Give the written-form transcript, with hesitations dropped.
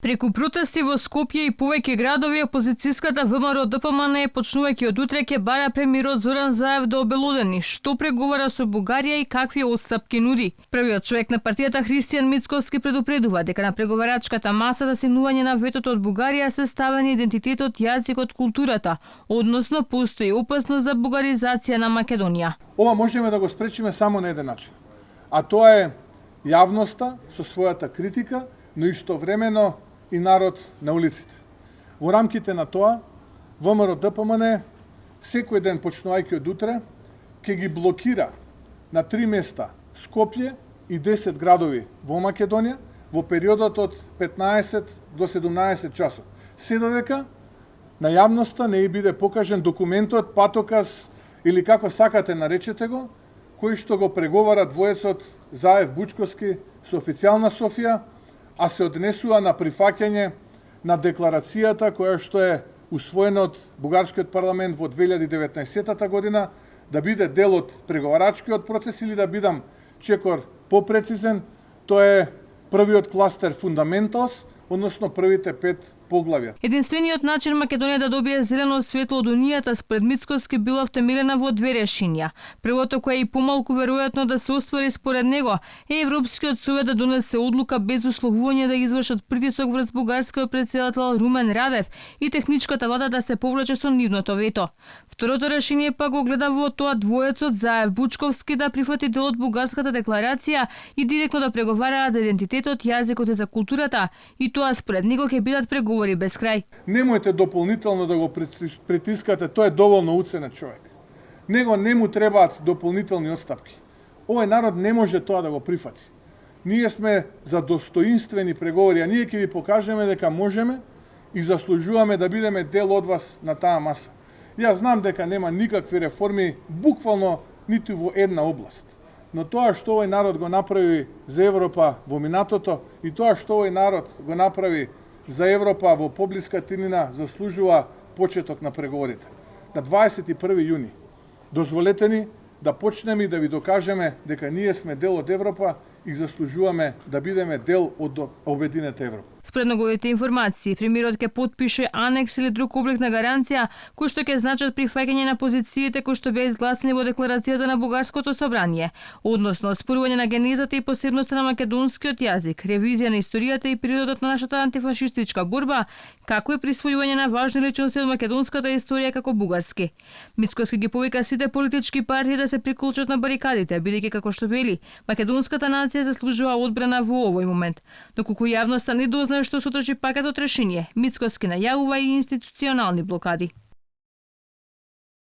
Преку протести во Скопје и повеќе градови, опозицијската ВМРО-ДПМН почнувајќи од утре ќе бара премиерот Зоран Заев да обелодени што преговара со Бугарија и какви отстапки нуди. Првиот човек на партијата Христијан Мицкоски предупредува дека на преговарачката маса за симнување на ветото од Бугарија се ставени идентитетот, јазикот, културата, односно постои опасност за бугаризација на Македонија. Ова можеме да го спречиме само на еден начин, а тоа е јавноста со својата критика, но истовремено и народ на улиците. Во рамките на тоа, ВМРО-ДПМН секој ден почнувајќи од утре ќе ги блокира на 3 места Скопје и 10 градови во Македонија во периодот од 15 до 17 часот. Се додека на јавноста не биде покажен документот, патоказ или како сакате наречете го, кој што го преговара двоецот Заев-Бучковски со официјална Софија, а се однесува на прифаќање на декларацијата која што е усвоена од бугарскиот парламент во 2019 година, да биде дел од преговарачкиот процес или да бидам чекор попрецизен, тоа е првиот кластер Fundamentals, односно првите 5 поглавја. Единствениот начин Македонија да добие зелено светло од Унијата според Мицкоски била втемелена во 2 решенија. Првото, кое е и помалку веројатно да се оствари според него, е Европскиот совет да донесе одлука без условување да извршат притисок врз бугарскиот претседател Румен Радев и техничката влада да се повлече со нивното вето. Второто решение пак го гледа во тоа двоецот Заев-Бучковски да прифати дел од бугарската декларација и директно да преговараат за идентитетот, јазикот и за културата, и тоа според него ќе бидат преговори без крај. Немојте дополнително да го притискате, тоа е доволно уценет човек. Него не му требаат дополнителни отстапки. Овој народ не може тоа да го прифати. Ние сме за достоинствени преговори, а ние ќе ви покажеме дека можеме и заслужуваме да бидеме дел од вас на таа маса. Јас знам дека нема никакви реформи, буквално ниту во една област. Но тоа што овој народ го направи за Европа во минатото и тоа што овој народ го направи за Европа во поблиска тинина заслужува почеток на преговорите. На 21 јуни дозволете ни да почнеме и да ви докажеме дека ние сме дел од Европа и заслужуваме да бидеме дел од обединета Европа. Според неговите информации, премиерот ќе потпише анекс или друг облик на гаранција кои што ќе значат прифаќање на позициите кои што беа изгласени во декларацијата на бугарското собрание, односно оспорување на генезата и посебноста на македонскиот јазик, ревизија на историјата и периодот на нашата антифашистичка борба, како и присвојување на важни личности од македонската историја како бугарски. Мицкоски ги повика сите политички партии да се приколчат на барикадите, бидејќи како што вели, македонската нација заслужува одбрана во овој момент. Доколку јавноста не дознае што содржи пакетот решение, Мицкоски најавува и институционални блокади.